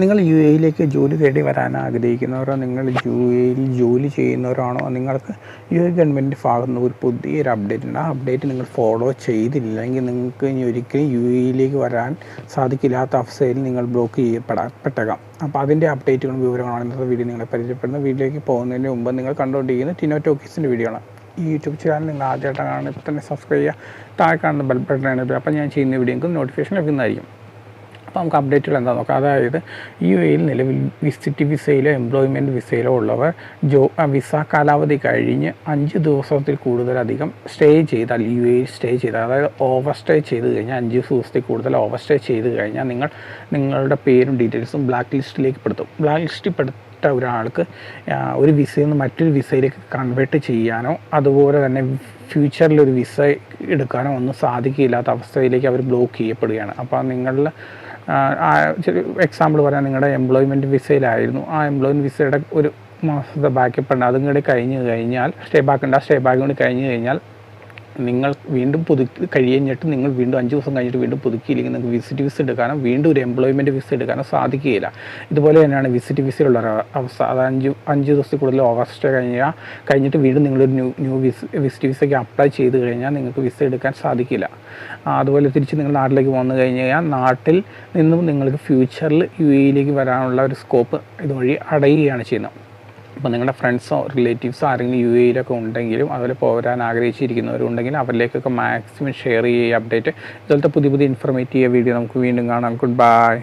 നിങ്ങൾ യു എയിലേക്ക് ജോലി തേടി വരാൻ ആഗ്രഹിക്കുന്നവരോ നിങ്ങൾ യു എയിൽ ജോലി ചെയ്യുന്നവരാണോ നിങ്ങൾക്ക് യു എ ഗവൺമെൻറ് ഭാഗത്തു നിന്ന് ഒരു പുതിയൊരു അപ്ഡേറ്റ് ഉണ്ട്. ആ അപ്ഡേറ്റ് നിങ്ങൾ ഫോളോ ചെയ്തില്ലെങ്കിൽ നിങ്ങൾക്ക് ഇനി ഒരിക്കലും യു എയിലേക്ക് വരാൻ സാധിക്കില്ലാത്ത അവസ്ഥയിൽ നിങ്ങൾ ബ്ലോക്ക് ചെയ്യപ്പെട്ടേക്കാം. അപ്പോൾ അതിൻ്റെ അപ്ഡേറ്റുകളും വിവരങ്ങളാണ് ഇന്നത്തെ വീഡിയോ നിങ്ങളെ പരിചയപ്പെടുന്നത്. വീഡിയോയിലേക്ക് പോകുന്നതിന് മുമ്പ് നിങ്ങൾ കണ്ടുകൊണ്ടിരിക്കുന്ന ടിനോ ടോക്കീസിൻ്റെ വീഡിയോ ആണ്. ഈ യൂട്യൂബ് ചാനൽ നിങ്ങൾ ആദ്യമായിട്ടാണ് കാണുന്നത്, ഇപ്പോൾ തന്നെ സബ്സ്ക്രൈബ് ചെയ്യുക, താഴെ കാണുന്ന ബെൽ ബട്ടൺ ആണ്. അപ്പോൾ ഞാൻ ചെയ്യുന്ന വീഡിയോക്ക് നോട്ടിഫിക്കേഷൻ ലഭിക്കുന്നതായിരിക്കും. അപ്പോൾ നമുക്ക് അപ്ഡേറ്റുകൾ എന്താ നോക്കാം. അതായത് യു എയിൽ നിലവിൽ വിസിറ്റ് വിസയിലോ എംപ്ലോയ്മെൻറ്റ് വിസയിലോ ഉള്ളവർ വിസ കാലാവധി കഴിഞ്ഞ് 5 ദിവസത്തിൽ കൂടുതലധികം സ്റ്റേ ചെയ്താൽ, യു എയിൽ സ്റ്റേ ചെയ്താൽ, അതായത് ഓവർ സ്റ്റേ ചെയ്ത് കഴിഞ്ഞാൽ 5 ദിവസത്തിൽ കൂടുതൽ ഓവർ സ്റ്റേ ചെയ്ത് കഴിഞ്ഞാൽ നിങ്ങളുടെ പേരും ഡീറ്റെയിൽസും ബ്ലാക്ക് ലിസ്റ്റിലേക്ക് പെടുത്തും. ബ്ലാക്ക് ലിസ്റ്റിൽ ഒരാൾക്ക് ഒരു വിസയിൽ നിന്ന് മറ്റൊരു വിസയിലേക്ക് കൺവേർട്ട് ചെയ്യാനോ അതുപോലെ തന്നെ ഫ്യൂച്ചറിൽ ഒരു വിസ എടുക്കാനോ ഒന്നും സാധിക്കില്ലാത്ത അവസ്ഥയിലേക്ക് അവർ ബ്ലോക്ക് ചെയ്യപ്പെടുകയാണ്. അപ്പോൾ നിങ്ങളുടെ എക്സാമ്പിൾ പറയാൻ, നിങ്ങളുടെ എംപ്ലോയ്മെൻറ്റ് വിസയിലായിരുന്നു, ആ എംപ്ലോയ്മെൻറ്റ് വിസയുടെ ഒരു മാസത്തെ ബാക്കപ്പ് ഉണ്ട്, അതും കൂടി കഴിഞ്ഞ് കഴിഞ്ഞാൽ സ്റ്റേ ബാക്ക് ഉണ്ട്, ആ സ്റ്റേ ബാക്ക് കൂടി കഴിഞ്ഞ് കഴിഞ്ഞാൽ നിങ്ങൾ വീണ്ടും കഴിഞ്ഞിട്ട് നിങ്ങൾ വീണ്ടും 5 ദിവസം കഴിഞ്ഞിട്ട് വീണ്ടും പുതുക്കിയില്ലെങ്കിൽ നിങ്ങൾക്ക് വിസിറ്റ് വിസ എടുക്കാനോ വീണ്ടും ഒരു എംപ്ലോയ്മെൻറ്റ് വിസ എടുക്കാനോ സാധിക്കുകയില്ല. ഇതുപോലെ തന്നെയാണ് വിസിറ്റ് വിസയിലുള്ള അവസ്ഥ. അത് 5 ദിവസത്തിൽ കൂടുതൽ ഓവർ സ്റ്റേ കഴിഞ്ഞിട്ട് വീണ്ടും നിങ്ങളൊരു ന്യൂ വിസിറ്റ് വിസയ്ക്ക് അപ്ലൈ ചെയ്ത് കഴിഞ്ഞാൽ നിങ്ങൾക്ക് വിസ എടുക്കാൻ സാധിക്കില്ല. അതുപോലെ തിരിച്ച് നിങ്ങൾ നാട്ടിലേക്ക് വന്നു കഴിഞ്ഞ് കഴിഞ്ഞാൽ നാട്ടിൽ നിന്നും നിങ്ങൾക്ക് ഫ്യൂച്ചറിൽ യു എയിലേക്ക് വരാനുള്ള ഒരു സ്കോപ്പ് ഇതുവഴി അടയുകയാണ് ചെയ്യുന്നത്. അപ്പോൾ നിങ്ങളുടെ ഫ്രണ്ട്സോ റിലേറ്റീവ്സോ ആരെങ്കിലും യു എയിലൊക്കെ ഉണ്ടെങ്കിലും അതുപോലെ പോരാൻ ആഗ്രഹിച്ചിരിക്കുന്നവരുണ്ടെങ്കിൽ അവരിലേക്കൊക്കെ മാക്സിമം ഷെയർ ചെയ്യുക അപ്ഡേറ്റ്. ഇതുപോലത്തെ പുതിയ ഇൻഫോർമേറ്റീവ് വീഡിയോ നമുക്ക് വീണ്ടും കാണാം. Good bye.